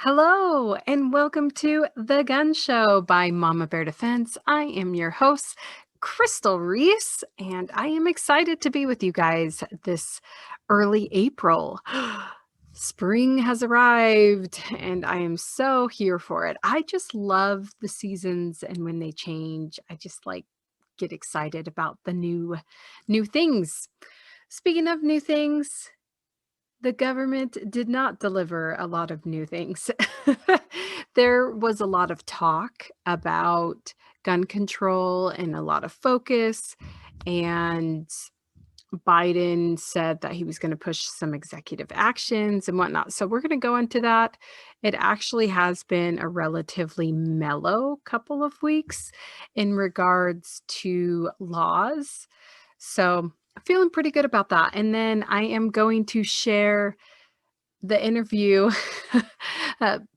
Hello, and welcome to The Gun Show by Mama Bear Defense. I am your host, Crystal Reese, and I am excited to be with you guys this early April. Spring has arrived, and I am so here for it. I just love the seasons and when they change. I just get excited about the new things. Speaking of new things, the government did not deliver a lot of new things. There was a lot of talk about gun control and a lot of focus, and Biden said that he was going to push some executive actions and whatnot. So we're going to go into that. It actually has been a relatively mellow couple of weeks in regards to laws. So feeling pretty good about that. And then I am going to share the interview,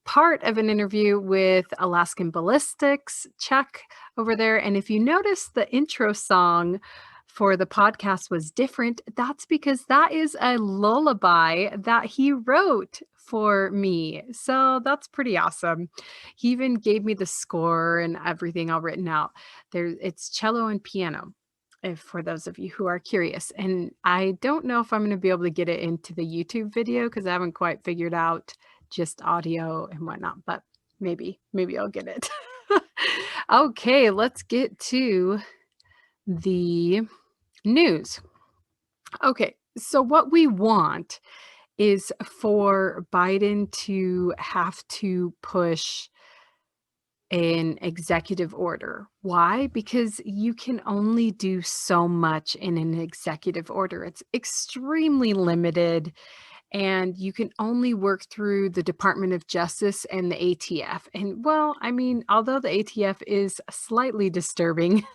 part of an interview with Alaskan Ballistics, Chuck over there. And if you notice, the intro song for the podcast was different. That's because that is a lullaby that he wrote for me. So that's pretty awesome. He even gave me the score and everything all written out. It's cello and piano, if for those of you who are curious. And I don't know if I'm going to be able to get it into the YouTube video because I haven't quite figured out just audio and whatnot, but maybe I'll get it. Okay, let's get to the news. Okay, so what we want is for Biden to have to push an executive order. Why? Because you can only do so much in an executive order. It's extremely limited, and you can only work through the Department of Justice and the ATF. And well, I mean, although the ATF is slightly disturbing,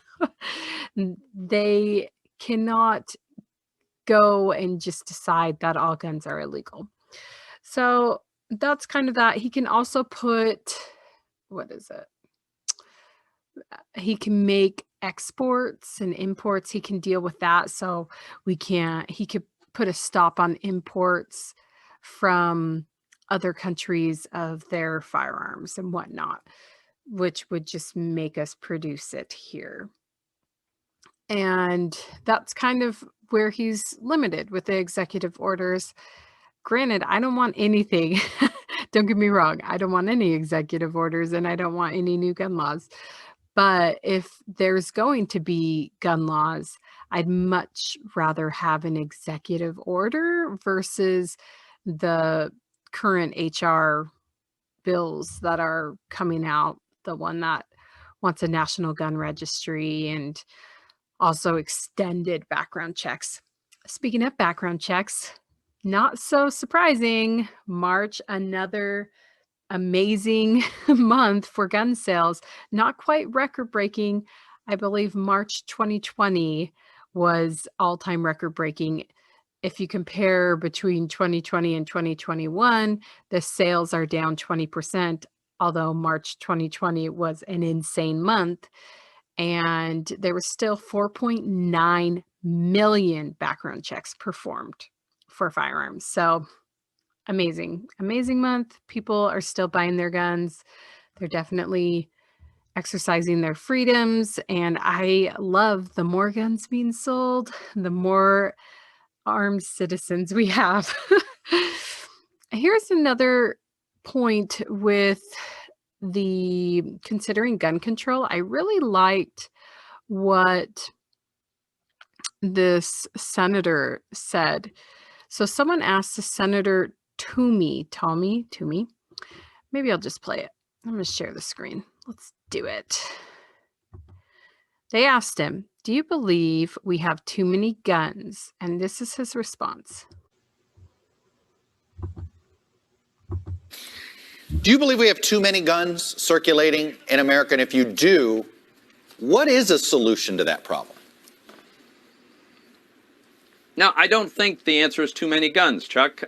they cannot go and just decide that all guns are illegal. So that's kind of that. He can also put, what is it? He can make exports and imports. He can deal with that. So he could put a stop on imports from other countries of their firearms and whatnot, which would just make us produce it here. And that's kind of where he's limited with the executive orders. Granted, I don't want anything. Don't get me wrong. I don't want any executive orders, and I don't want any new gun laws. But if there's going to be gun laws, I'd much rather have an executive order versus the current HR bills that are coming out. The one that wants a national gun registry and also extended background checks. Speaking of background checks, not so surprising, March, another amazing month for gun sales. Not quite record breaking. I believe March 2020 was all-time record breaking. If you compare between 2020 and 2021, the sales are down 20%, although March 2020 was an insane month. And there was still 4.9 million background checks performed for firearms. So amazing month. People are still buying their guns. They're definitely exercising their freedoms. And I love the more guns being sold, the more armed citizens we have. Here's another point with the considering gun control. I really liked what this senator said. So someone asked the Senator Toomey. Maybe I'll just play it. I'm going to share the screen. Let's do it. They asked him, "Do you believe we have too many guns?" And this is his response. Do you believe we have too many guns circulating in America? And if you do, what is a solution to that problem? No, I don't think the answer is too many guns, Chuck.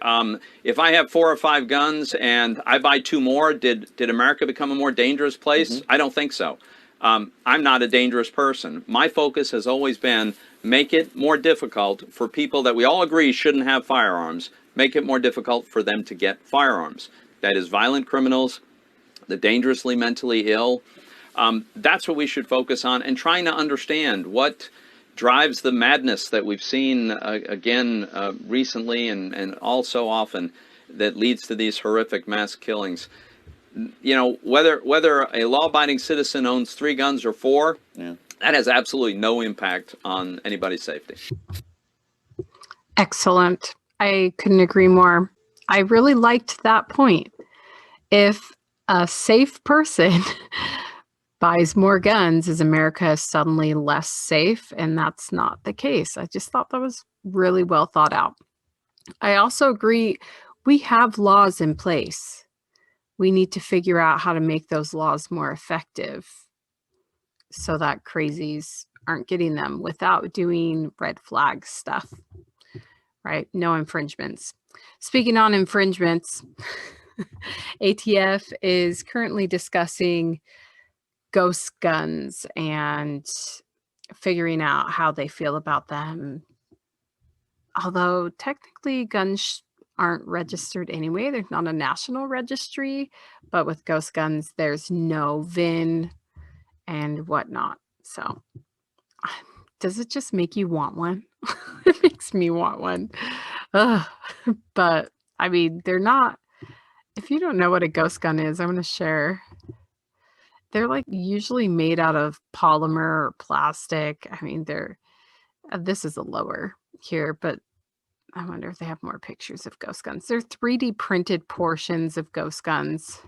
If I have 4 or 5 guns and I buy 2 more, did America become a more dangerous place? I don't think so. I'm not a dangerous person. My focus has always been make it more difficult for people that we all agree shouldn't have firearms, make it more difficult for them to get firearms. that is violent criminals, the dangerously mentally ill. That's what we should focus on, and trying to understand what drives the madness that we've seen again recently and all so often that leads to these horrific mass killings. You know, whether a law-abiding citizen owns 3 guns or 4, Yeah. that has absolutely no impact on anybody's safety. Excellent. I couldn't agree more. I really liked that point. If a safe person buys more guns, is America suddenly less safe? And that's not the case. I just thought that was really well thought out. I also agree we have laws in place. We need to figure out how to make those laws more effective so that crazies aren't getting them without doing red flag stuff, right? No infringements. Speaking on infringements, ATF is currently discussing ghost guns and figuring out how they feel about them. Although technically guns aren't registered anyway. There's not a national registry, but with ghost guns, there's no VIN and whatnot. So does it just make you want one? It makes me want one. Ugh. But I mean, they're not, if you don't know what a ghost gun is, I'm going to share. They're like usually made out of polymer or plastic. I mean, this is a lower here, but I wonder if they have more pictures of ghost guns. They're 3D printed portions of guns,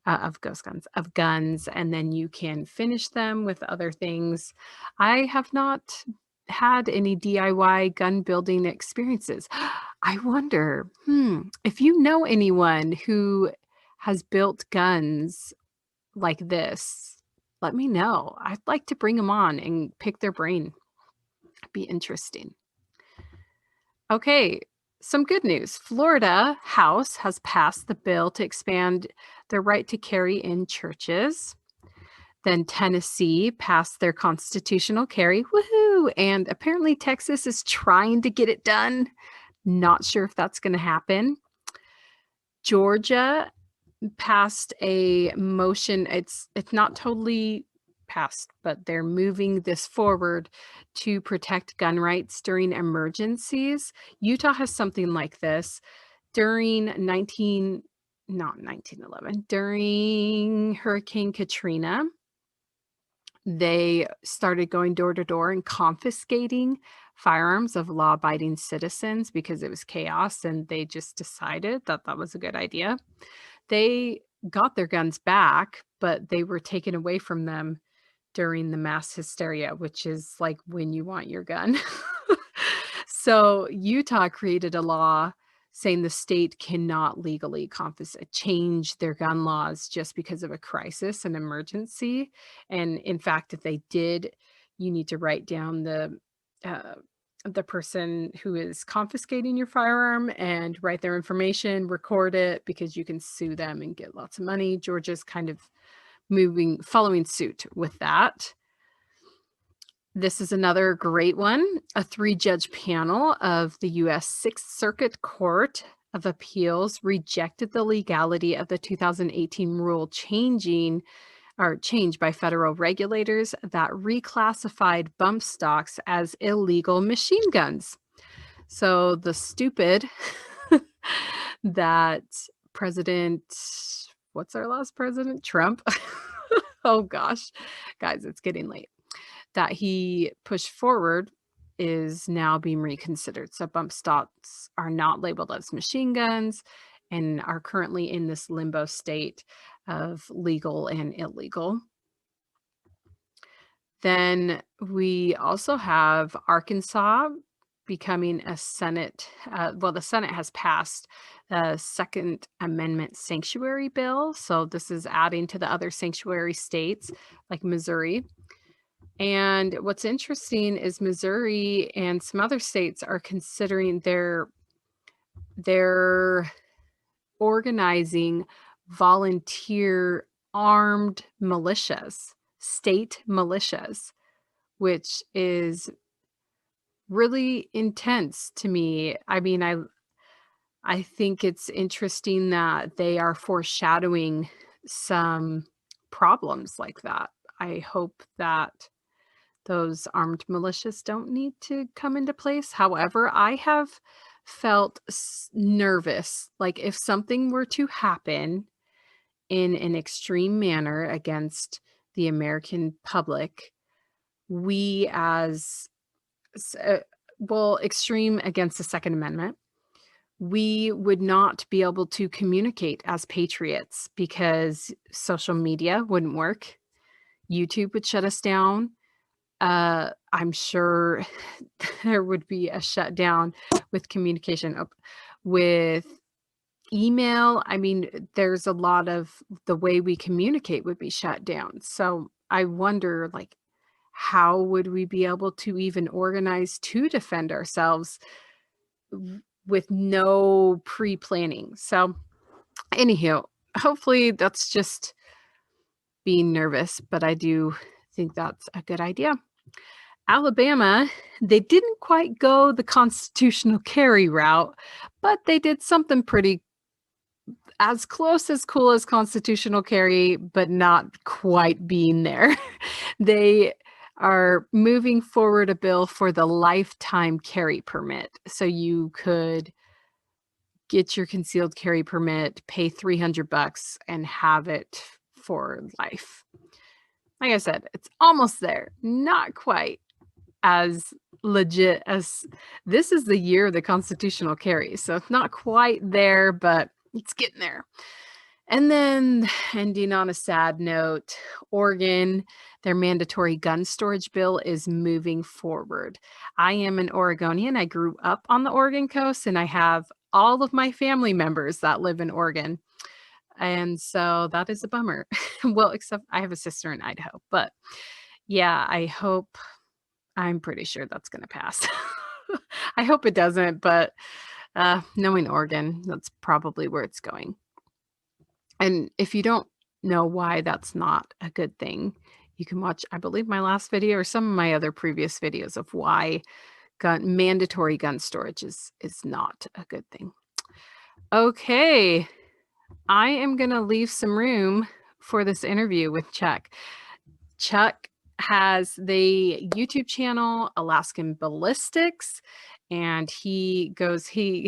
and then you can finish them with other things. I have not had any DIY gun building experiences. I wonder, if you know anyone who has built guns like this, let me know. I'd like to bring them on and pick their brain. It'd be interesting. Okay, some good news. Florida House has passed the bill to expand the right to carry in churches. Then Tennessee passed their constitutional carry. Woohoo! And apparently Texas is trying to get it done. Not sure if that's going to happen. Georgia passed a motion. It's not totally passed, but they're moving this forward to protect gun rights during emergencies. Utah has something like this. During not 1911, during Hurricane Katrina, they started going door to door and confiscating firearms of law-abiding citizens because it was chaos, and they just decided that that was a good idea. They got their guns back, but they were taken away from them during the mass hysteria, which is like when you want your gun. So Utah created a law saying the state cannot legally change their gun laws just because of a crisis, an emergency. And in fact, if they did, you need to write down the person who is confiscating your firearm and write their information, record it, because you can sue them and get lots of money. Georgia's kind of following suit with that. This is another great one. A 3-judge panel of the U.S. Sixth Circuit Court of Appeals rejected the legality of the 2018 rule changed by federal regulators that reclassified bump stocks as illegal machine guns. So the stupid that what's our last president? Trump. Oh gosh, guys, it's getting late. That he pushed forward is now being reconsidered. So bump stocks are not labeled as machine guns and are currently in this limbo state of legal and illegal. Then we also have Arkansas becoming a Senate. The Senate has passed the Second Amendment sanctuary bill. So this is adding to the other sanctuary states like Missouri. And what's interesting is Missouri and some other states are considering their organizing volunteer armed militias, state militias, which is really intense to me. I mean, I think it's interesting that they are foreshadowing some problems like that. I hope that those armed militias don't need to come into place. However, I have felt nervous. Like if something were to happen in an extreme manner against the American public, we as well, extreme against the Second Amendment, we would not be able to communicate as patriots because social media wouldn't work. YouTube would shut us down. I'm sure there would be a shutdown with communication, with email. I mean, there's a lot of the way we communicate would be shut down. So I wonder, like, how would we be able to even organize to defend ourselves with no pre-planning? So, anywho, hopefully that's just being nervous, but I do think that's a good idea. Alabama, they didn't quite go the constitutional carry route, but they did something pretty as close as cool as constitutional carry, but not quite being there. They are moving forward a bill for the lifetime carry permit. So you could get your concealed carry permit, pay $300 and have it for life. Like I said, it's almost there. Not quite as legit as this is the year of the constitutional carry. So it's not quite there, but it's getting there. And then, ending on a sad note, Oregon, their mandatory gun storage bill is moving forward. I am an Oregonian. I grew up on the Oregon coast, and I have all of my family members that live in Oregon. And so that is a bummer. Well, except I have a sister in Idaho. But yeah, I'm pretty sure that's going to pass. I hope it doesn't, but knowing Oregon, that's probably where it's going. And if you don't know why that's not a good thing, you can watch, I believe, my last video or some of my other previous videos of why mandatory gun storage is not a good thing. Okay, I am going to leave some room for this interview with Chuck. Chuck has the YouTube channel Alaskan Ballistics, and the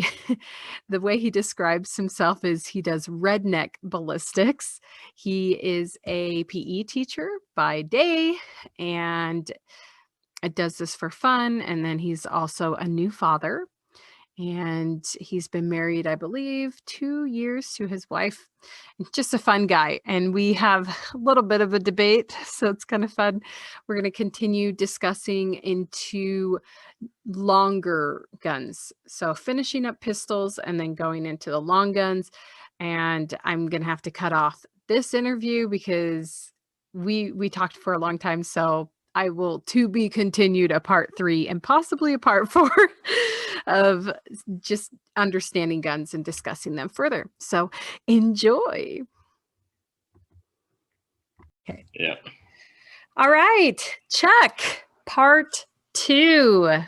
way he describes himself is he does redneck ballistics. He is a PE teacher by day and it does this for fun, and then he's also a new father. And he's been married, I believe, 2 years to his wife. Just a fun guy. And we have a little bit of a debate, so it's kind of fun. We're going to continue discussing into longer guns. So finishing up pistols and then going into the long guns. And I'm going to have to cut off this interview because we talked for a long time. So I will to be continued a part 3 and possibly a part 4 of just understanding guns and discussing them further. So enjoy. Okay. Yeah. All right, Chuck, part 2.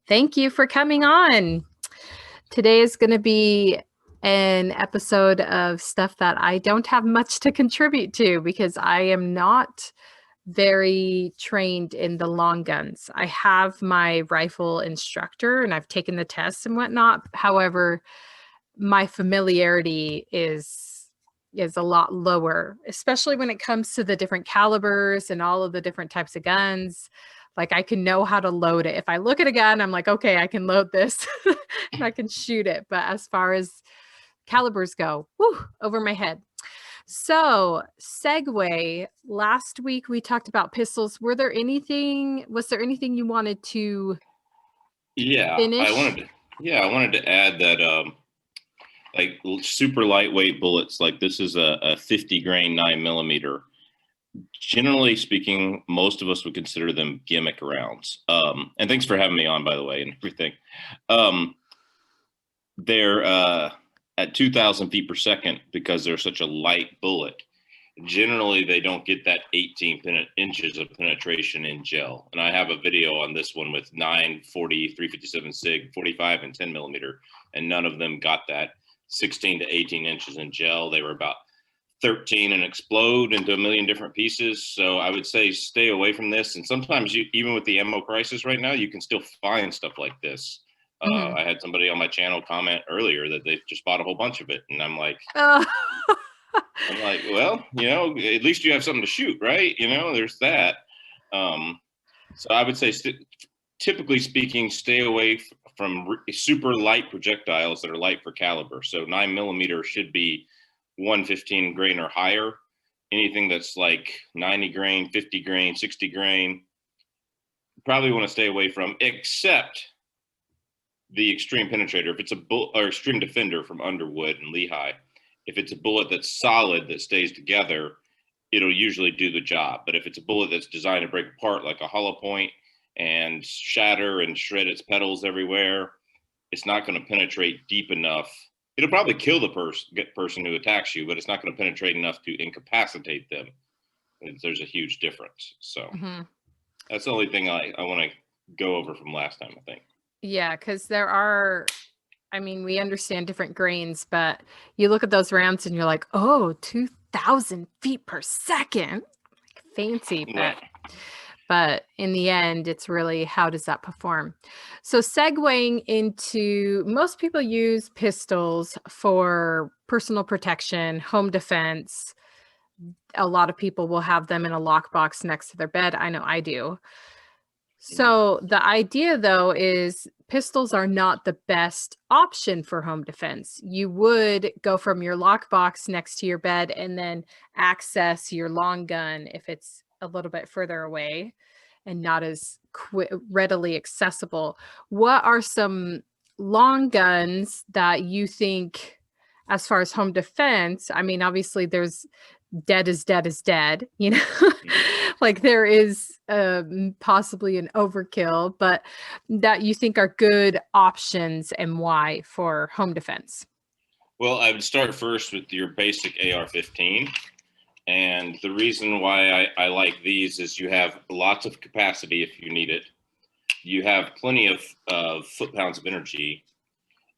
Thank you for coming on. Today is going to be an episode of stuff that I don't have much to contribute to because I am not very trained in the long guns. I have my rifle instructor and I've taken the tests and whatnot. However, my familiarity is a lot lower, especially when it comes to the different calibers and all of the different types of guns. Like I can know how to load it. If I look at a gun, I'm like, okay, I can load this and I can shoot it. But as far as calibers go, over my head. So, segue, last week we talked about pistols. Was there anything you wanted to finish? I wanted to add that like super lightweight bullets, like this is a 50 grain 9mm. Generally speaking, most of us would consider them gimmick rounds. And thanks for having me on, by the way, and everything. They're at 2,000 feet per second because they're such a light bullet. Generally, they don't get that 18 inches of penetration in gel. And I have a video on this one with 9, 40, 357 SIG, 45, and 10mm and none of them got that 16 to 18 inches in gel. They were about 13 and explode into a million different pieces. So I would say stay away from this. And sometimes even with the ammo crisis right now, you can still find stuff like this. Mhm. I had somebody on my channel comment earlier that they just bought a whole bunch of it. And I'm like, Oh. well, at least you have something to shoot, right? There's that. So I would say, typically speaking, stay away from super light projectiles that are light for caliber. So 9mm should be 115 grain or higher. Anything that's like 90 grain, 50 grain, 60 grain, probably want to stay away from, except the extreme penetrator. If it's a bullet, or extreme defender from Underwood and Lehigh, if it's a bullet that's solid that stays together, it'll usually do the job. But if it's a bullet that's designed to break apart, like a hollow point, and shatter and shred its petals everywhere, it's not going to penetrate deep enough. It'll probably kill the person who attacks you, but it's not going to penetrate enough to incapacitate them. There's a huge difference. So that's the only thing I want to go over from last time, I think. Yeah, because there are, I mean, we understand different grains, but you look at those rounds and you're like, oh, 2,000 feet per second. Like, fancy, but in the end, it's really, how does that perform? So segueing into, most people use pistols for personal protection, home defense. A lot of people will have them in a lockbox next to their bed. I know I do. So the idea, though, is pistols are not the best option for home defense. You would go from your lockbox next to your bed and then access your long gun if it's a little bit further away and not as readily accessible. What are some long guns that you think, as far as home defense? I mean, obviously there's dead is dead is dead, like there is possibly an overkill, but that you think are good options and why for home defense. Well, I would start first with your basic AR-15. And the reason why I like these is you have lots of capacity if you need it. You have plenty of foot-pounds of energy.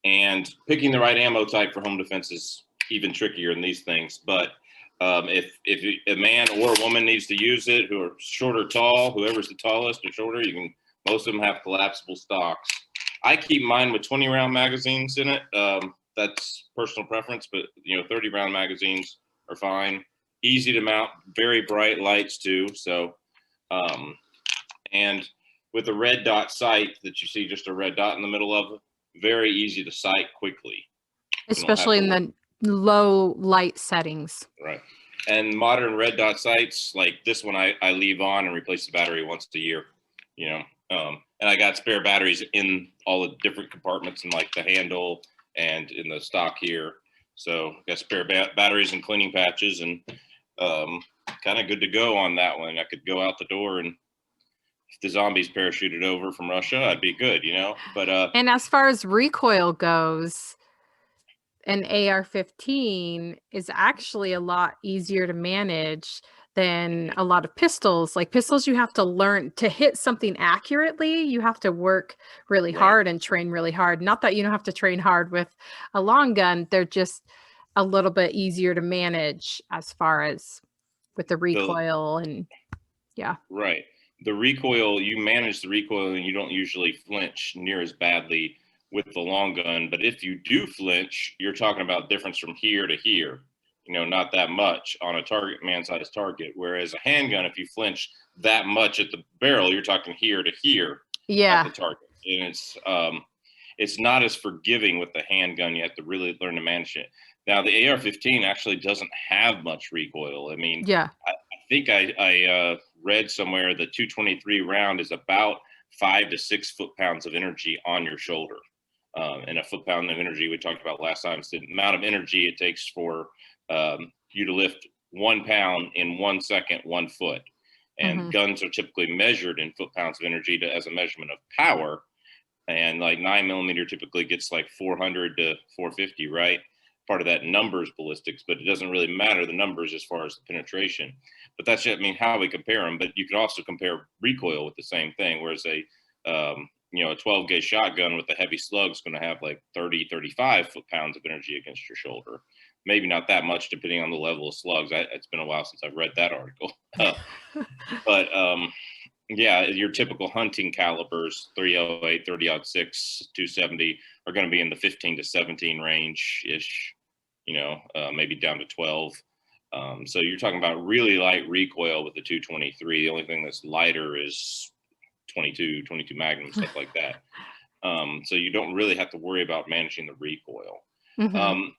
And picking the right ammo type for home defense is even trickier in these things. But if a man or a woman needs to use it, who are short or tall, whoever's the tallest or shorter, most of them have collapsible stocks. I keep mine with 20-round magazines in it. That's personal preference, but 30-round magazines are fine. Easy to mount, very bright lights too. So, and with a red dot sight that you see, just a red dot in the middle of it, very easy to sight quickly. Especially in the low light settings. Right. And modern red dot sights, like this one, I leave on and replace the battery once a year, and I got spare batteries in all the different compartments and like the handle and in the stock here. So got spare batteries and cleaning patches, and kind of good to go on that one. I could go out the door, and if the zombies parachuted over from Russia, I'd be good, But and as far as recoil goes, an AR-15 is actually a lot easier to manage than a lot of pistols. Like pistols, you have to learn to hit something accurately. You have to work really hard and train really hard. Not that you don't have to train hard with a long gun. They're just a little bit easier to manage as far as with the recoil and yeah. Right. The recoil, you manage the recoil and you don't usually flinch near as badly with the long gun. But if you do flinch, you're talking about difference from here to here, not that much on a target, man-sized target. Whereas a handgun, if you flinch that much at the barrel, you're talking here to here at the target. And it's not as forgiving with the handgun. You have to really learn to manage it. Now, the AR-15 actually doesn't have much recoil. I mean, I think I read somewhere the 223 round is about 5 to 6 foot-pounds of energy on your shoulder. And a foot-pound of energy we talked about last time is the amount of energy it takes for you to lift 1 pound in 1 second, 1 foot. And guns are typically measured in foot-pounds of energy as a measurement of power. And like 9mm typically gets like 400 to 450, right? Part of that numbers ballistics, but it doesn't really matter the numbers as far as the penetration. But that's, how we compare them. But you could also compare recoil with the same thing, whereas a 12 gauge shotgun with a heavy slug is going to have like 30, 35 foot-pounds of energy against your shoulder. Maybe not that much, depending on the level of slugs. It's been a while since I've read that article. But yeah, your typical hunting calibers, 308, 30-06, 270, are going to be in the 15 to 17 range-ish, maybe down to 12. So you're talking about really light recoil with the 223. The only thing that's lighter is 22 Magnum, stuff like that. So you don't really have to worry about managing the recoil. Mm-hmm.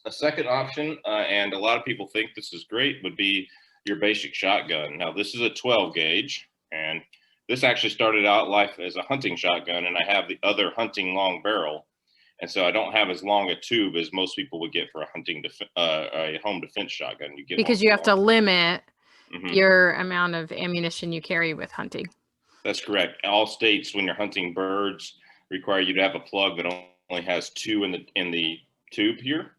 A second option, and a lot of people think this is great, would be your basic shotgun. Now, this is a 12 gauge, and this actually started out life as a hunting shotgun, and I have the other hunting long barrel. And so I don't have as long a tube as most people would get for a home defense shotgun. You get Because you have to limit your amount of ammunition you carry with hunting. That's correct. All states, when you're hunting birds, require you to have a plug that only has 2 in the tube here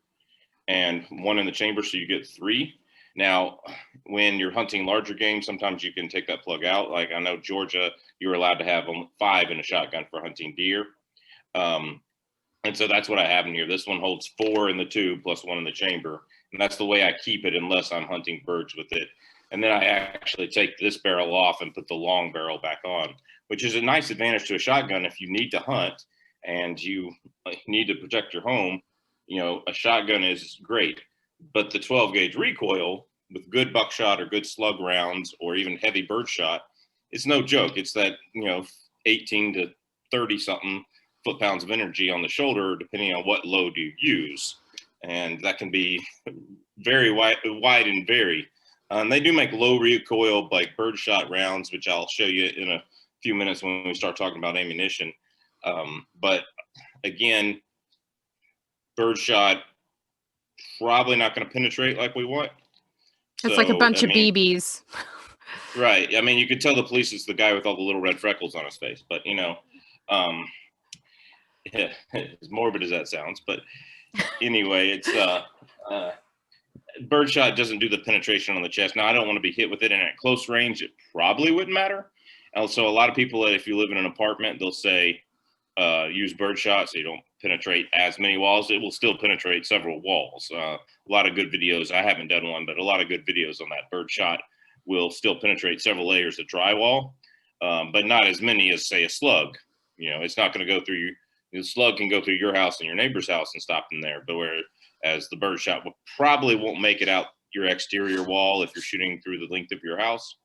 and 1 in the chamber, so you get 3. Now, when you're hunting larger game, sometimes you can take that plug out. Like I know Georgia, you're allowed to have 5 in a shotgun for hunting deer. And so that's what I have in here. This one holds 4 in the tube plus 1 in the chamber. And that's the way I keep it unless I'm hunting birds with it. And then I actually take this barrel off and put the long barrel back on, which is a nice advantage to a shotgun. If you need to hunt and you need to protect your home, a shotgun is great. But the 12 gauge recoil with good buckshot or good slug rounds or even heavy bird shot, it's no joke. It's that, 18 to 30 something foot-pounds of energy on the shoulder, depending on what load you use. And that can be very wide and vary. They do make low recoil like birdshot rounds, which I'll show you in a few minutes when we start talking about ammunition. But again, birdshot probably not going to penetrate like we want. It's like a bunch of BBs. Right. I mean, you could tell the police it's the guy with all the little red freckles on his face, but yeah, as morbid as that sounds, but anyway, it's birdshot doesn't do the penetration on the chest. Now, I don't want to be hit with it, and at close range, it probably wouldn't matter. Also, a lot of people, if you live in an apartment, they'll say use birdshot so you don't penetrate as many walls. It will still penetrate several walls. A lot of good videos. I haven't done one, but a lot of good videos on that. Birdshot will still penetrate several layers of drywall, but not as many as, say, a slug. It's not going to go through the slug can go through your house and your neighbor's house and stop them there. But whereas the birdshot probably won't make it out your exterior wall if you're shooting through the length of your house.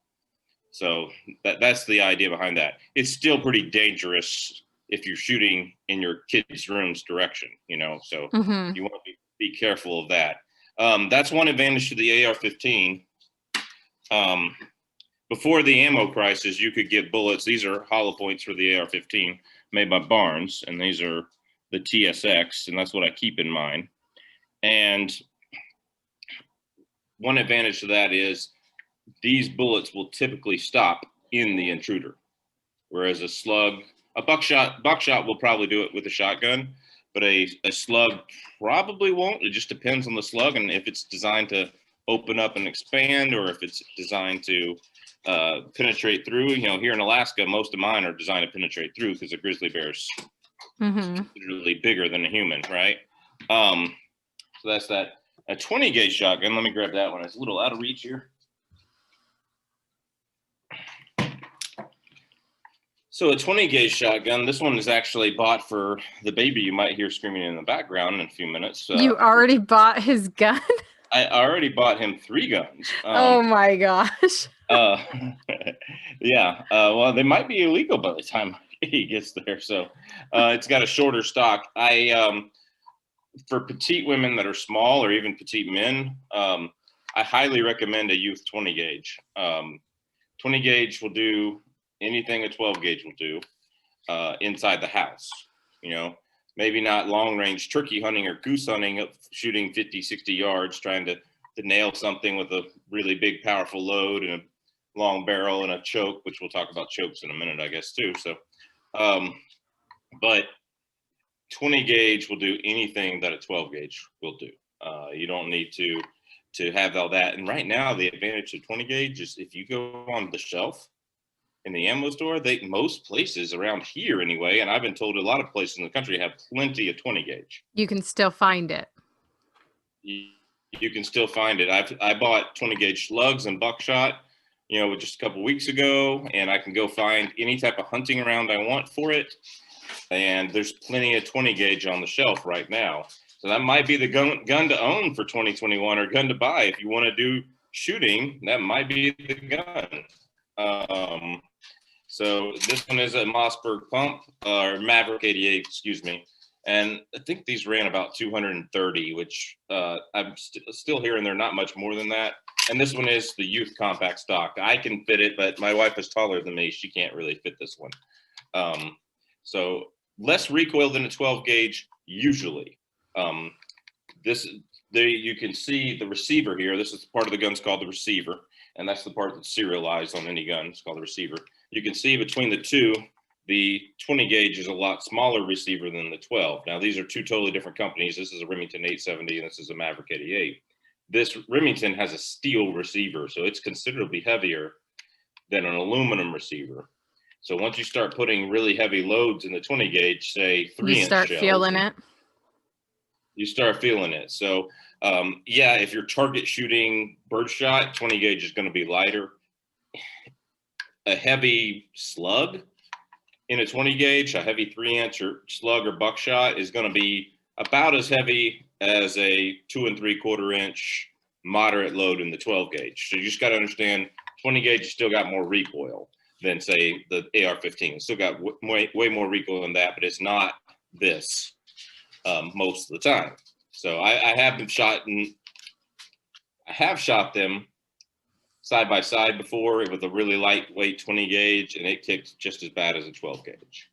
So that's the idea behind that. It's still pretty dangerous if you're shooting in your kid's room's direction, so you want to be careful of that. That's one advantage to the AR-15. Before the ammo crisis, you could get bullets. These are hollow points for the AR-15 made by Barnes, and these are the TSX, and that's what I keep in mind. And one advantage to that is these bullets will typically stop in the intruder, whereas a buckshot will probably do it with a shotgun, but a slug probably won't. It just depends on the slug and if it's designed to open up and expand, or if it's designed to penetrate through. Here in Alaska, most of mine are designed to penetrate through because a grizzly bear is literally bigger than a human, right? So that's that. A 20 gauge shotgun. Let me grab that one. It's a little out of reach here. So a 20 gauge shotgun. This one is actually bought for the baby you might hear screaming in the background in a few minutes. You already bought his gun? I already bought him 3 guns. Oh my gosh. Yeah. Well, they might be illegal by the time he gets there. So it's got a shorter stock. For petite women that are small, or even petite men, I highly recommend a youth 20 gauge. 20 gauge will do anything a 12 gauge will do inside the house. Maybe not long range turkey hunting or goose hunting, shooting 50, 60 yards, trying to nail something with a really big, powerful load and a long barrel and a choke, which we'll talk about chokes in a minute, I guess, too. So, but 20 gauge will do anything that a 12 gauge will do. You don't need to have all that. And right now, the advantage of 20 gauge is if you go on the shelf in the ammo store, most places around here anyway, and I've been told a lot of places in the country have plenty of 20 gauge. You can still find it. You can still find it. I bought 20 gauge slugs and buckshot, just a couple weeks ago, and I can go find any type of hunting round I want for it. And there's plenty of 20 gauge on the shelf right now. So that might be the gun to own for 2021, or gun to buy. If you want to do shooting, that might be the gun. So this one is a Mossberg pump, or Maverick 88, excuse me. And I think these ran about 230, which I'm still hearing they're not much more than that. And this one is the youth compact stock. I can fit it, but my wife is taller than me. She can't really fit this one. So less recoil than a 12 gauge usually. You can see the receiver here. This is part of the gun's called the receiver, and that's the part that's serialized on any gun. It's called the receiver. You can see between the two, the 20 gauge is a lot smaller receiver than the 12. Now, these are two totally different companies. This is a Remington 870, and this is a Maverick 88. This Remington has a steel receiver, so it's considerably heavier than an aluminum receiver. So once you start putting really heavy loads in the 20 gauge, say 3-inch You start shells, feeling it. You start feeling it. So yeah, if you're target shooting birdshot, 20 gauge is going to be lighter. A heavy slug in a 20 gauge, a heavy 3-inch or slug or buckshot is going to be about as heavy as a 2 3/4-inch moderate load in the 12 gauge. So you just got to understand 20 gauge has still got more recoil than say the AR15. It's still got way more recoil than that, but it's not this most of the time. So I have shot them side by side before with a really lightweight 20 gauge, and it kicked just as bad as a 12 gauge.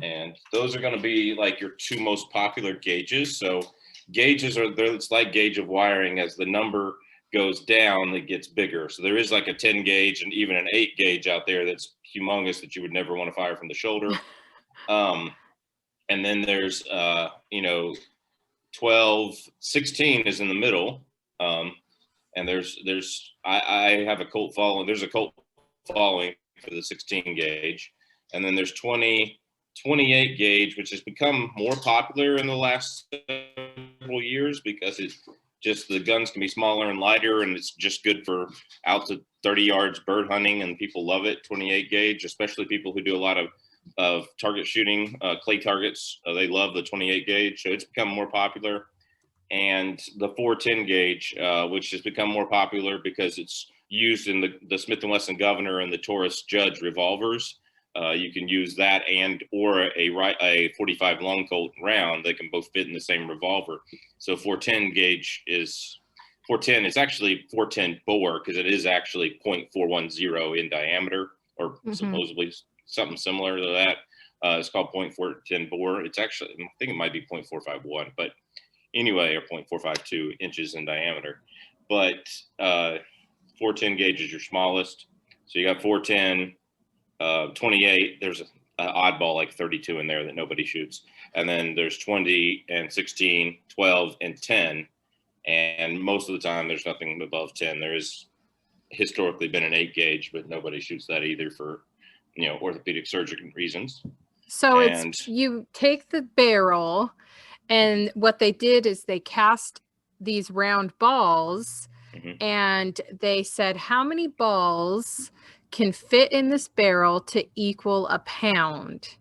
And those are going to be like your two most popular gauges. So gauges it's like gauge of wiring. As the number goes down, it gets bigger. So there is like a 10 gauge and even an 8 gauge out there that's humongous that you would never want to fire from the shoulder. And then there's 12, 16 is in the middle. And I have a cult following. There's a cult following for the 16 gauge. And then there's 28 gauge, which has become more popular in the last several years because the guns can be smaller and lighter, and it's just good for out to 30 yards bird hunting, and people love it. 28 gauge, especially people who do a lot of target shooting, clay targets. They love the 28 gauge, so it's become more popular. And the 410 gauge, which has become more popular because it's used in the Smith & Wesson Governor and the Taurus Judge revolvers. You can use that or a 45 long Colt round. They can both fit in the same revolver. So 410 gauge is 410. It's actually 410 bore because it is actually 0.410 in diameter, or supposedly something similar to that. It's called 0.410 bore. It's actually, I think it might be 0.451, but anyway, or 0.452 inches in diameter. But 410 gauge is your smallest. So you got 410, 28. There's an oddball like 32 in there that nobody shoots. And then there's 20 and 16, 12 and 10. And most of the time there's nothing above 10. There is historically been an 8 gauge, but nobody shoots that either for, orthopedic surgery reasons. So it's, you take the barrel, and what they did is they cast these round balls, and they said, how many balls can fit in this barrel to equal a pound?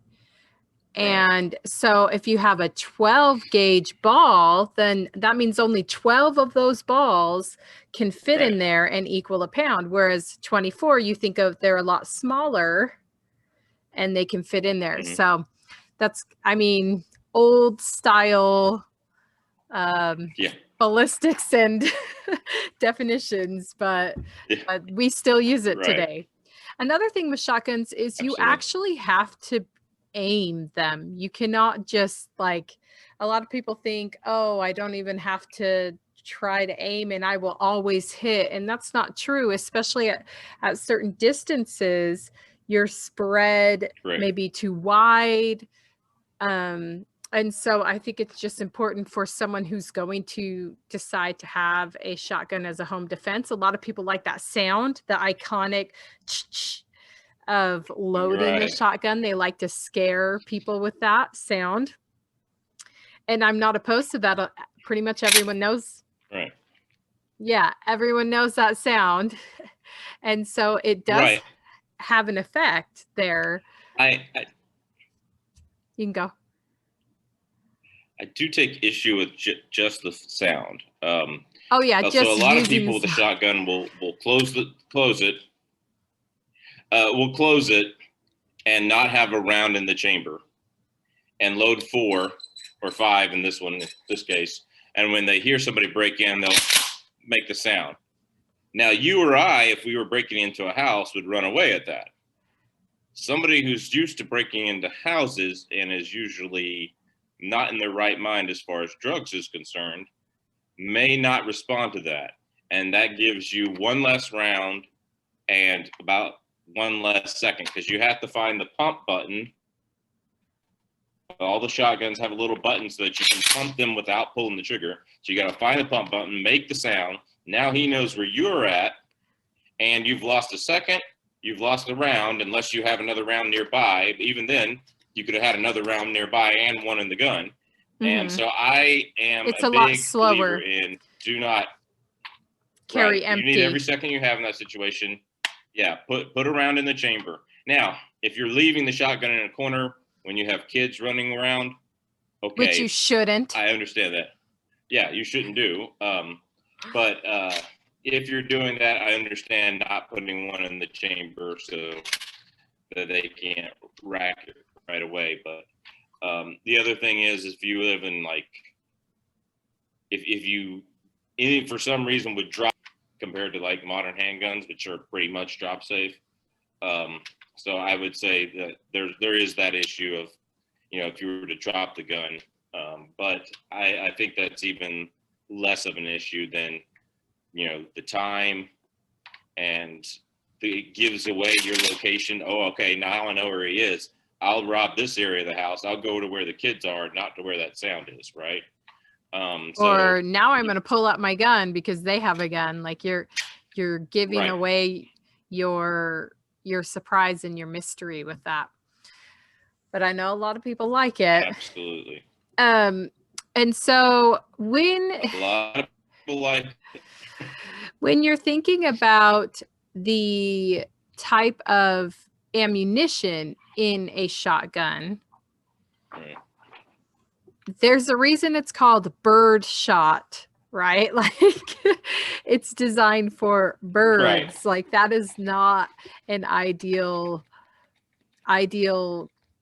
Right. And so if you have a 12 gauge ball, then that means only 12 of those balls can fit in there and equal a pound. Whereas 24, you think of, they're a lot smaller and they can fit in there. So that's, old style ballistics and definitions, but we still use it today. Another thing with shotguns is you actually have to aim them. You cannot just, like, a lot of people think, oh, I don't even have to try to aim and I will always hit. And that's not true, especially at certain distances. You're spread maybe too wide. And so I think it's just important for someone who's going to decide to have a shotgun as a home defense. A lot of people like that sound, the iconic of loading a Right. shotgun. They like to scare people with that sound. And I'm not opposed to that. Pretty much everyone knows. Right. Yeah, everyone knows that sound. And so it does Right. have an effect there. I You can go. I do take issue with just the sound. Oh yeah, So a just lot of using people with a shotgun will close it. Will close it and not have a round in the chamber, and load 4 or 5 in this case. And when they hear somebody break in, they'll make the sound. Now, you or I, if we were breaking into a house, would run away at that. Somebody who's used to breaking into houses and is usually not in their right mind as far as drugs is concerned may not respond to that. And that gives you one less round and about one less second, because you have to find the pump button. All the shotguns have a little button so that you can pump them without pulling the trigger. So you got to find the pump button, make the sound. Now he knows where you're at, and you've lost a second. You've lost a round unless you have another round nearby. Even then, you could have had another round nearby and one in the gun. Mm-hmm. And so I am it's a lot big slower. believer in do not carry empty. You need every second you have in that situation. Yeah, put a round in the chamber. Now, if you're leaving the shotgun in a corner when you have kids running around, okay. Which you shouldn't. I understand that. Yeah, you shouldn't do. But if you're doing that, I understand not putting one in the chamber so that they can't rack it right away. But the other thing is, if you live in if you for some reason would drop compared to like modern handguns, which are pretty much drop safe. So I would say that there is that issue of, if you were to drop the gun. But I think that's even less of an issue than, the time, and it gives away your location. Oh, okay, now I know where he is. I'll rob this area of the house. I'll go to where the kids are, not to where that sound is, right? Or now I'm going to pull up my gun because they have a gun. Like you're giving away your surprise and your mystery with that. But I know a lot of people like it. Absolutely. And so when a lot of people like it. When you're thinking about the type of ammunition in a shotgun, right, there's a reason it's called bird shot, right? Like it's designed for birds. Right. Like that is not an ideal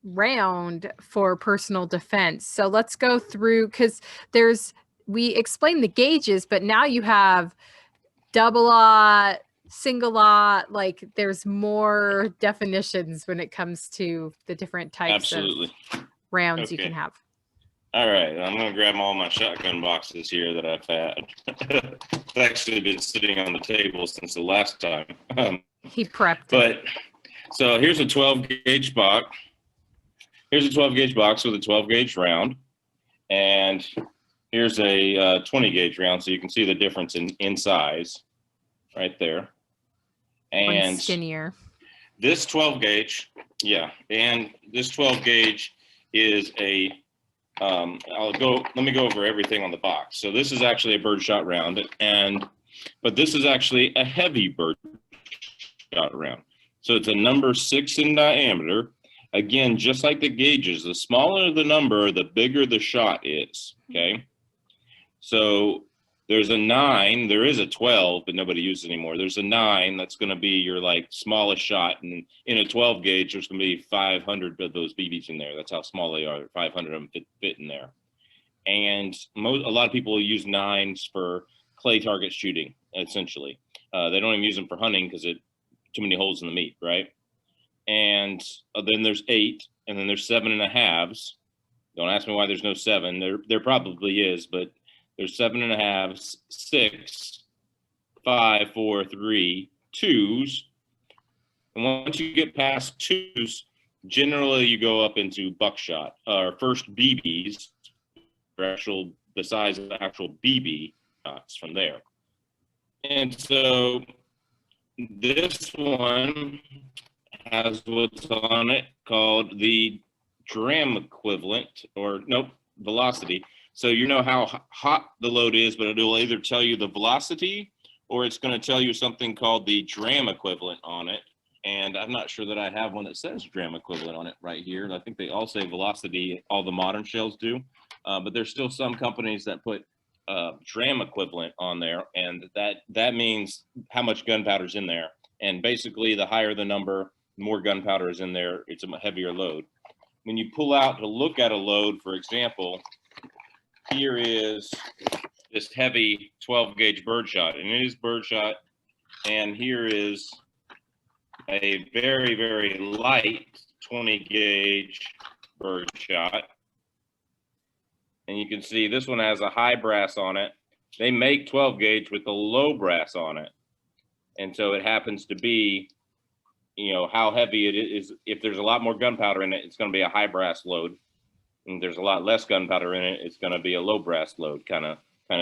round for personal defense. So let's go through, because we explained the gauges, but now you have double-aught, single-aught, like there's more definitions when it comes to the different types of rounds you can have. All right, I'm going to grab all my shotgun boxes here that I've had. It's actually been sitting on the table since the last time. He prepped it. So here's a 12-gauge box. Here's a 12-gauge box with a 12-gauge round. And here's a 20-gauge round, so you can see the difference in size right there. And one skinnier. This 12-gauge, and this 12-gauge is a let me go over everything on the box. So this is actually a birdshot round, but this is actually a heavy birdshot round. So it's a number 6 in diameter. Again, just like the gauges, the smaller the number, the bigger the shot is, okay? So there's a 9, there is a 12, but nobody uses it anymore. There's a 9, that's gonna be your smallest shot. And in a 12 gauge, there's gonna be 500 of those BBs in there. That's how small they are, 500 of them fit in there. And a lot of people use 9s for clay target shooting, essentially. They don't even use them for hunting because too many holes in the meat, right? And then there's 8, and then there's 7.5s. Don't ask me why there's no 7. There probably is, but there's 7.5s, 6, 5, 4, 3, 2s. And once you get past 2s, generally you go up into buckshot, or first BBs, the size of the actual BB shots from there. And so this one has what's on it called the dram equivalent, or nope, velocity. So you know how hot the load is, but it will either tell you the velocity or it's going to tell you something called the dram equivalent on it. And I'm not sure that I have one that says dram equivalent on it right here. I think they all say velocity, all the modern shells do, but there's still some companies that put dram equivalent on there, and that means how much gunpowder's in there. And basically, the higher the number, the more gunpowder is in there, it's a heavier load. When you pull out to look at a load, for example, here is this heavy 12 gauge birdshot, and it is birdshot. And here is a very, very light 20 gauge birdshot. And you can see this one has a high brass on it. They make 12 gauge with a low brass on it. And so it happens to be, you know, how heavy it is. If there's a lot more gunpowder in it, it's going to be a high brass load. And there's a lot less gunpowder in it, it's going to be a low brass load kind of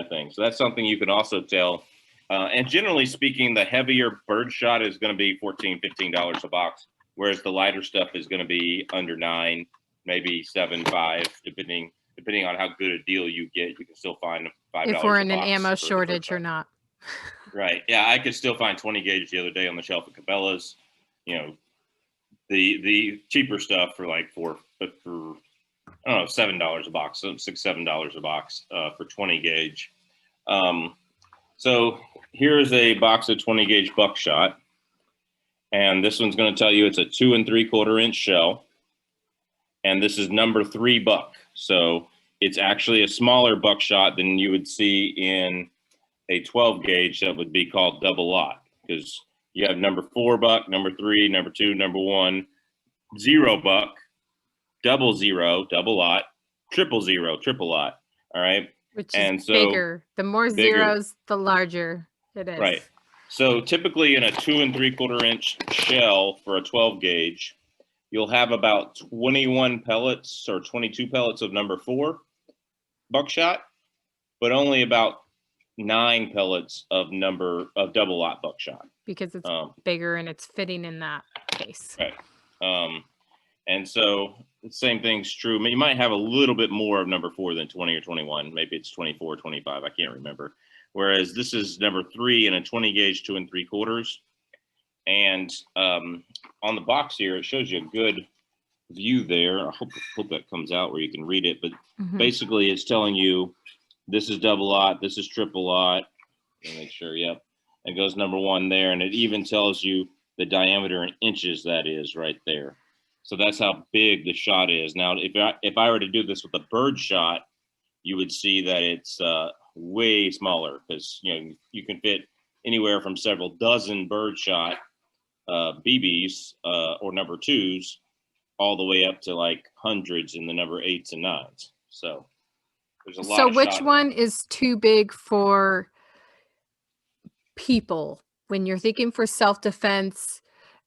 thing. So that's something you can also tell. And generally speaking, the heavier birdshot is going to be $14, $15 a box, whereas the lighter stuff is going to be under $9, maybe $7, $5, depending on how good a deal you get. You can still find $5 if we're in a an box ammo for the shortage or birdshot. not. Right. Yeah, I could still find 20 gauge the other day on the shelf at Cabela's. You know, the cheaper stuff for like for I don't know, $7 a box, $6, $7 a box for 20 gauge. So here's a box of 20 gauge buckshot, and this one's going to tell you it's a 2 3/4 inch shell, and this is number 3 buck. So it's actually a smaller buckshot than you would see in a 12 gauge that would be called double lot, because you have number 4 buck, number 3, number 2, number 1, 0 buck, double 0, double lot, triple 0, triple lot. All right. Which and is so bigger. The more bigger. zeros, the larger it is. Right. So typically in a 2 3/4 inch shell for a 12 gauge, you'll have about 21 pellets or 22 pellets of number 4 buckshot, but only about 9 pellets of double lot buckshot. Because it's bigger and it's fitting in that case. Right. And so the same thing's true. I mean, you might have a little bit more of number 4 than 20 or 21. Maybe it's 24, 25. I can't remember. Whereas this is number 3 in a 20 gauge 2 3/4. And on the box here, it shows you a good view there. I hope that comes out where you can read it. But basically, it's telling you this is double lot, this is triple lot. Let me make sure. Yep. It goes number 1 there, and it even tells you the diameter in inches that is right there. So that's how big the shot is. Now, if I were to do this with a bird shot, you would see that it's way smaller, because you can fit anywhere from several dozen bird shot BBs or number 2s, all the way up to like hundreds in the number 8s and 9s. So there's a lot. So which one is too big for people when you're thinking for self-defense?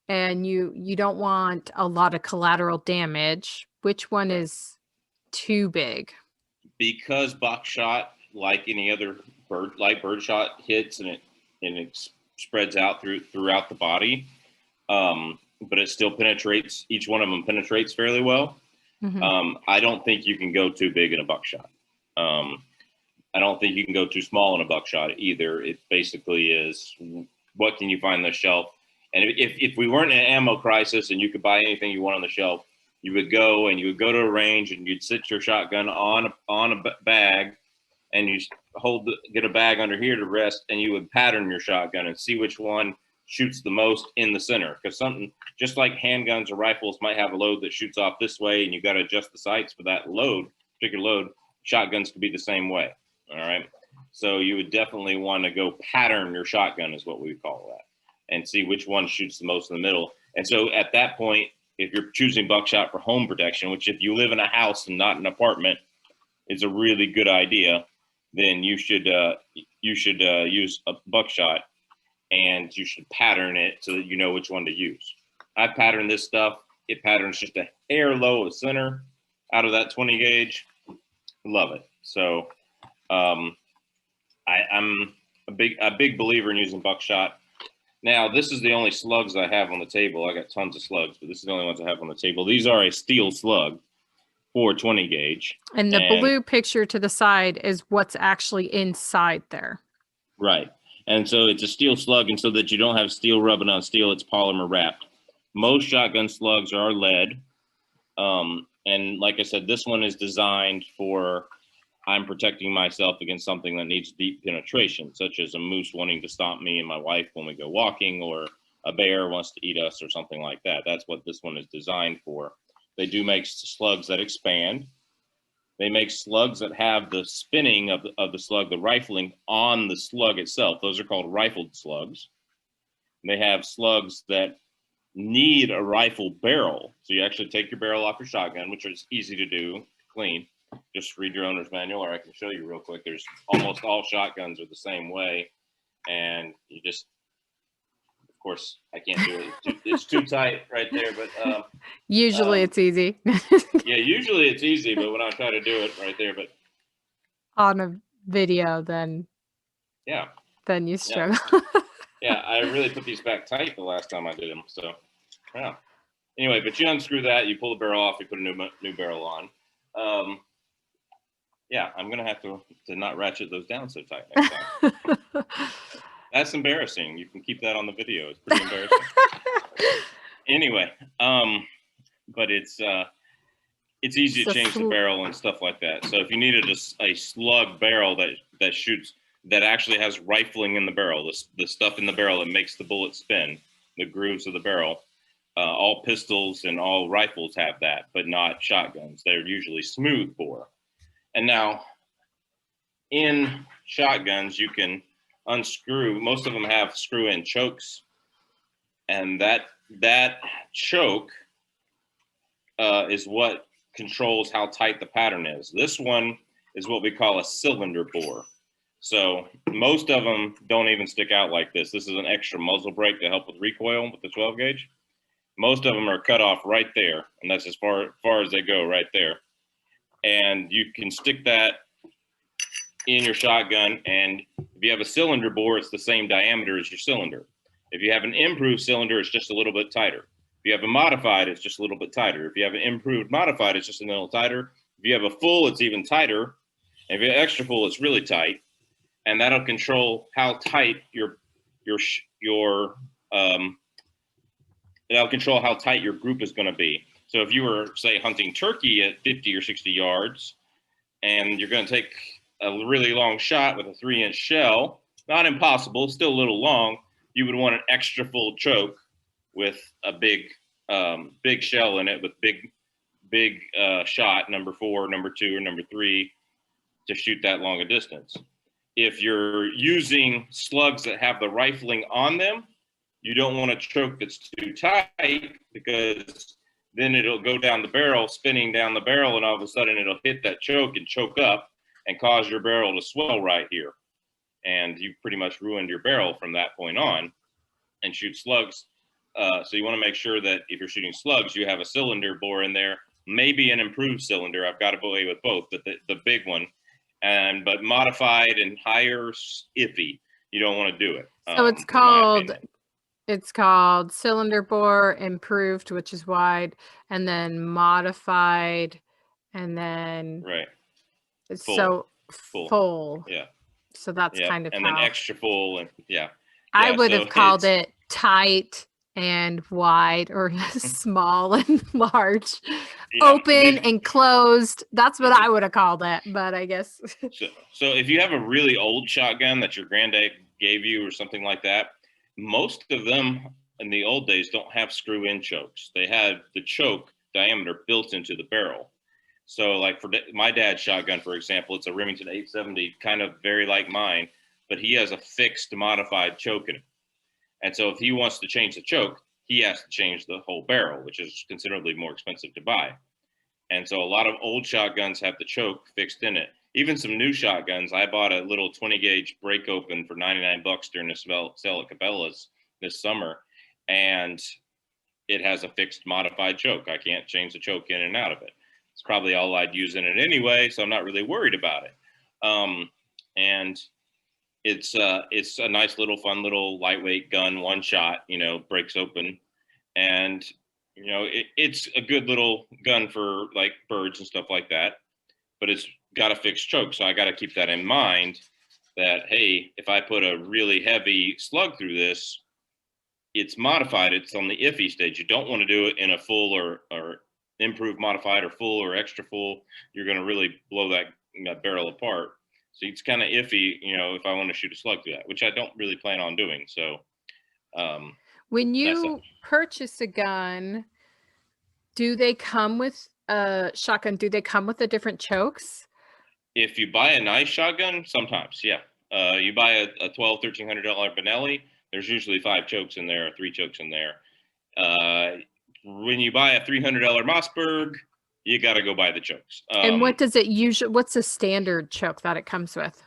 And you don't want a lot of collateral damage? Which one is too big? Because buckshot, like any other birdshot, hits and it spreads out throughout the body, but it still penetrates. Each one of them penetrates fairly well. I don't think you can go too big in a buckshot. I don't think you can go too small in a buckshot either. It basically is, what can you find on the shelf? And if we weren't in an ammo crisis and you could buy anything you want on the shelf, you would go to a range and you'd sit your shotgun on a bag, and you get a bag under here to rest, and you would pattern your shotgun and see which one shoots the most in the center. Because something just like handguns or rifles might have a load that shoots off this way, and you got to adjust the sights for that particular load. Shotguns could be the same way. All right. So you would definitely want to go pattern your shotgun, is what we call that, and see which one shoots the most in the middle. And so at that point, if you're choosing buckshot for home protection, which if you live in a house and not an apartment is a really good idea, then you should use a buckshot, and you should pattern it so that you know which one to use. I pattern this stuff. It patterns just a hair low of center out of that 20 gauge. Love it. So I'm a big believer in using buckshot. Now, this is the only slugs I have on the table. I got tons of slugs, but this is the only ones I have on the table. These are a steel slug for 20 gauge. And the blue picture to the side is what's actually inside there. Right. And so it's a steel slug, and so that you don't have steel rubbing on steel, it's polymer wrapped. Most shotgun slugs are lead. And like I said, this one is designed for, I'm protecting myself against something that needs deep penetration, such as a moose wanting to stomp me and my wife when we go walking, or a bear wants to eat us or something like that. That's what this one is designed for. They do make slugs that expand. They make slugs that have the spinning of the slug, the rifling on the slug itself. Those are called rifled slugs. They have slugs that need a rifle barrel. So you actually take your barrel off your shotgun, which is easy to do, clean. Just read your owner's manual, or I can show you real quick. There's almost all shotguns are the same way. And you just, of course, I can't do it. It's too tight right there, but usually it's easy. yeah, usually it's easy, but when I try to do it right there, but on a video, then yeah, then you struggle. Yeah, I really put these back tight the last time I did them. So yeah. Anyway, but you unscrew that, you pull the barrel off, you put a new barrel on. Yeah, I'm gonna have to not ratchet those down so tight next time. That's embarrassing. You can keep that on the video. It's pretty embarrassing. Anyway, but it's easy to change the barrel and stuff like that. So if you needed a slug barrel that shoots, that actually has rifling in the barrel, the stuff in the barrel that makes the bullet spin, the grooves of the barrel, all pistols and all rifles have that, but not shotguns. They're usually smooth bore. And now in shotguns, you can unscrew, most of them have screw-in chokes, and that choke is what controls how tight the pattern is. This one is what we call a cylinder bore. So most of them don't even stick out like this. This is an extra muzzle brake to help with recoil with the 12 gauge. Most of them are cut off right there, and that's as far as they go right there. And you can stick that in your shotgun, and if you have a cylinder bore, it's the same diameter as your cylinder. If you have an improved cylinder, it's just a little bit tighter. If you have a modified, it's just a little bit tighter. If you have an improved modified, it's just a little tighter. If you have a full, it's even tighter. And if you have extra full, it's really tight. And that'll control how tight that'll control how tight your group is going to be. So if you were, say, hunting turkey at 50 or 60 yards, and you're going to take a really long shot with a 3-inch shell, not impossible, still a little long, you would want an extra full choke with a big shell in it, with big shot, number 4, number 2, or number 3, to shoot that long a distance. If you're using slugs that have the rifling on them, you don't want a choke that's too tight, because then it'll go down the barrel, spinning down the barrel, and all of a sudden it'll hit that choke and choke up and cause your barrel to swell right here. And you've pretty much ruined your barrel from that point on, and shoot slugs. So you want to make sure that if you're shooting slugs, you have a cylinder bore in there, maybe an improved cylinder. I've got away with both, but the big one. But modified and higher, iffy. You don't want to do it. So it's called cylinder bore, improved, which is wide, and then modified, and then right. Full. Yeah. So that's kind of and then extra full, and I would have called it tight and wide, or small and large, open and closed. That's what I would have called it, but I guess. So if you have a really old shotgun that your granddad gave you or something like that, most of them in the old days don't have screw-in chokes. They had the choke diameter built into the barrel. So like for my dad's shotgun, for example, it's a Remington 870, kind of very like mine, but he has a fixed modified choke in it. And so if he wants to change the choke, he has to change the whole barrel, which is considerably more expensive to buy. And so a lot of old shotguns have the choke fixed in it. Even some new shotguns, I bought a little 20 gauge break open for 99 bucks during the sale at Cabela's this summer. And it has a fixed modified choke. I can't change the choke in and out of it. It's probably all I'd use in it anyway, so I'm not really worried about it. And It's a nice little fun little lightweight gun, one shot, breaks open, and it's a good little gun for like birds and stuff like that. But it's got a fixed choke, so I got to keep that in mind. That hey, if I put a really heavy slug through this, it's modified. It's on the iffy stage. You don't want to do it in a full or improved modified or full or extra full. You're going to really blow that barrel apart. So it's kind of iffy, if I want to shoot a slug through that, which I don't really plan on doing. So when you purchase a gun, do they come with a shotgun? Do they come with the different chokes? If you buy a nice shotgun, sometimes, yeah. You buy a $1,200-$1,300 Benelli, there's usually 5 chokes in there or 3 chokes in there. When you buy a $300 Mossberg, you got to go buy the chokes. And what does it usually? What's the standard choke that it comes with?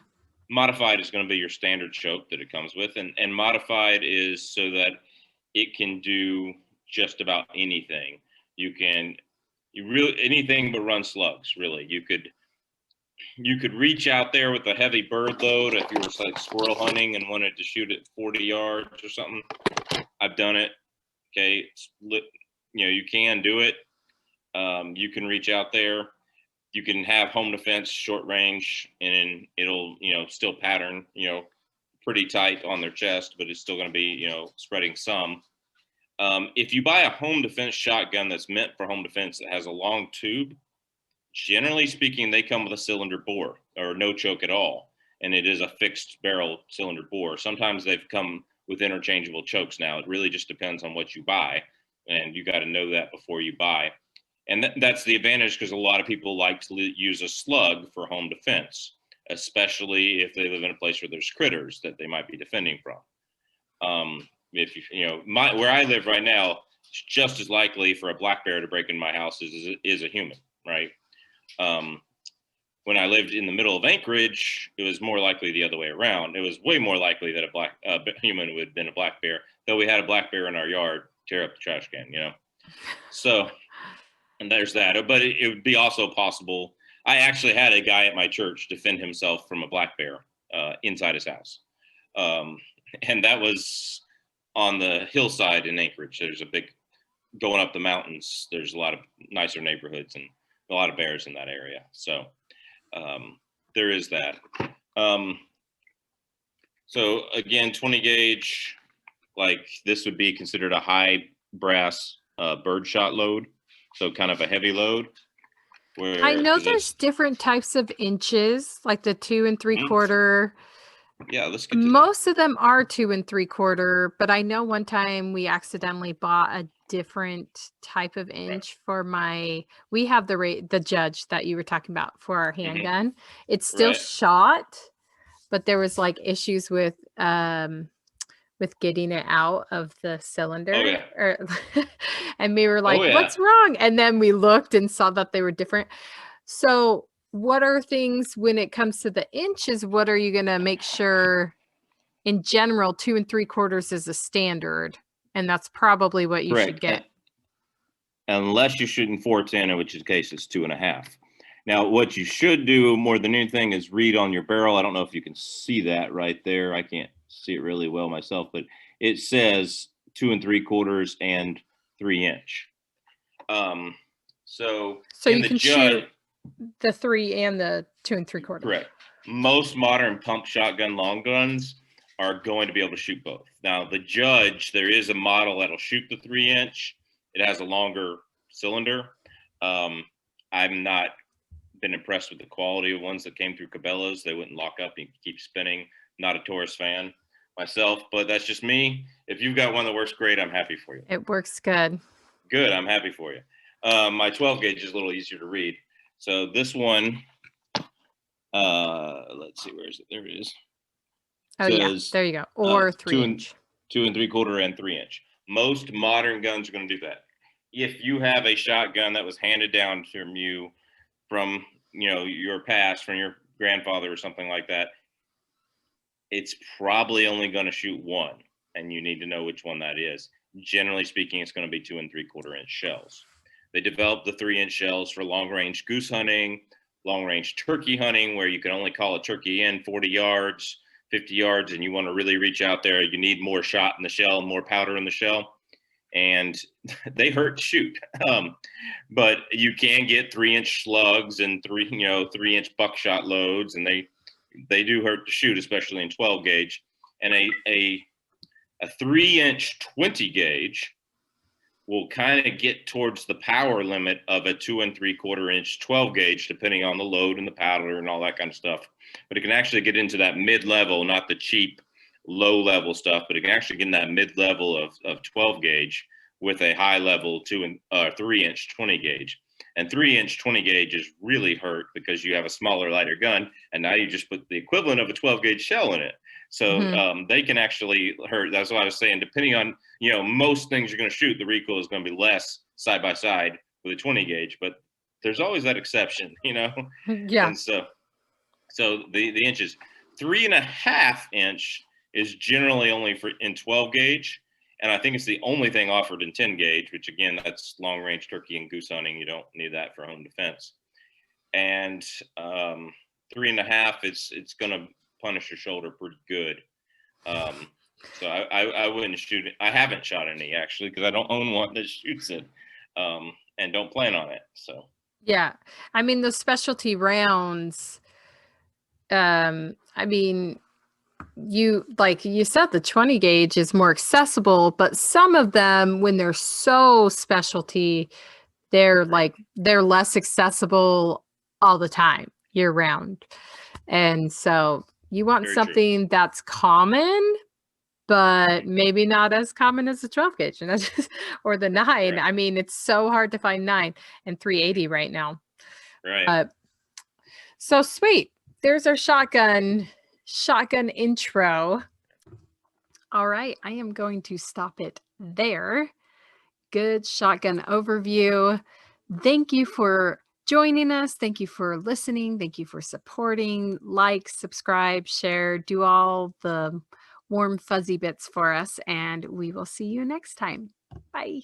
Modified is going to be your standard choke that it comes with, and modified is so that it can do just about anything. Anything but run slugs. Really, you could reach out there with a heavy bird load if you were like squirrel hunting and wanted to shoot at 40 yards or something. I've done it. Okay, you can do it. You can reach out there. You can have home defense, short range, and it'll still pattern pretty tight on their chest, but it's still going to be spreading some. If you buy a home defense shotgun that's meant for home defense that has a long tube, generally speaking, they come with a cylinder bore or no choke at all, and it is a fixed barrel cylinder bore. Sometimes they've come with interchangeable chokes now. It really just depends on what you buy, and you got to know that before you buy. And that's the advantage, because a lot of people like to use a slug for home defense, especially if they live in a place where there's critters that they might be defending from. If where I live right now, it's just as likely for a black bear to break in my house is a human, right? When I lived in the middle of Anchorage, it was more likely the other way around. It was way more likely that a black human would than a black bear, though we had a black bear in our yard tear up the trash can, So, and there's that. But it would be also possible. I actually had a guy at my church defend himself from a black bear inside his house. And that was on the hillside in Anchorage. There's a big, going up the mountains, there's a lot of nicer neighborhoods and a lot of bears in that area. So there is that. So again, 20 gauge, like this would be considered a high brass birdshot load. So kind of a heavy load. I know there's different types of inches, like the 2 3/4. Yeah, let's get to most of them are 2 3/4, but I know one time we accidentally bought a different type of inch for we have the judge that you were talking about for our handgun. It's still shot, but there was like issues with getting it out of the cylinder. And we were like, what's wrong? And then we looked and saw that they were different. So what are things when it comes to the inches? What are you going to make sure in general 2 3/4 is a standard? And that's probably what you should get. Unless you're shooting 410, in which case it's 2.5. Now, what you should do more than anything is read on your barrel. I don't know if you can see that right there. I can't see it really well myself, but it says 2 3/4 and 3 inch. So you can shoot the 3 and the 2 3/4. Correct. Most modern pump shotgun long guns are going to be able to shoot both. Now, the Judge, there is a model that'll shoot the 3 inch. It has a longer cylinder. I've not been impressed with the quality of ones that came through Cabela's. They wouldn't lock up and keep spinning. Not a Taurus fan myself, but that's just me. If you've got one that works great, I'm happy for you. It works good. Good, I'm happy for you. My 12 gauge is a little easier to read. So this one, let's see, where is it? There it is. Oh, yeah, there you go. Or 3 inch. 2 3/4 and 3 inch. Most modern guns are going to do that. If you have a shotgun that was handed down from you from your past, from your grandfather or something like that, it's probably only going to shoot one, and you need to know which one that is. Generally speaking, it's going to be 2 3/4 inch shells. They developed the 3 inch shells for long range goose hunting, long range turkey hunting, where you can only call a turkey in 40 yards. 50 yards and you want to really reach out there, you need more shot in the shell, more powder in the shell, and they hurt to shoot. But you can get 3-inch slugs and 3-inch buckshot loads, and they do hurt to shoot, especially in 12 gauge. And a 3-inch 20 gauge will kind of get towards the power limit of a 2 3/4-inch 12 gauge, depending on the load and the powder and all that kind of stuff. But it can actually get into that mid-level, not the cheap low-level stuff, but it can actually get in that mid-level of 12 gauge with a high-level 3-inch 20 gauge. And 3-inch 20 gauge is really hurt because you have a smaller, lighter gun, and now you just put the equivalent of a 12 gauge shell in it. So they can actually hurt. That's what I was saying. Depending on, most things you're going to shoot, the recoil is going to be less side by side with a 20 gauge. But there's always that exception, Yeah. And so the inches, 3.5 inch is generally only in 12 gauge. And I think it's the only thing offered in 10 gauge, which again, that's long range turkey and goose hunting. You don't need that for home defense. And 3.5, it's going to punish your shoulder pretty good. So I wouldn't shoot it. I haven't shot any actually, because I don't own one that shoots it, and don't plan on it. So Yeah. I mean, the specialty rounds, I mean, like you said, the 20 gauge is more accessible, but some of them, when they're so specialty, they're less accessible all the time, year round. And so you want Very something that's common, but maybe not as common as the 12 gauge or the 9. Right. I mean, it's so hard to find 9 and 380 right now. Right. So sweet. There's our shotgun intro. All right, I am going to stop it there. Good shotgun overview. Thank you for joining us. Thank you for listening. Thank you for supporting. Like, subscribe, share, do all the warm fuzzy bits for us, and we will see you next time. Bye.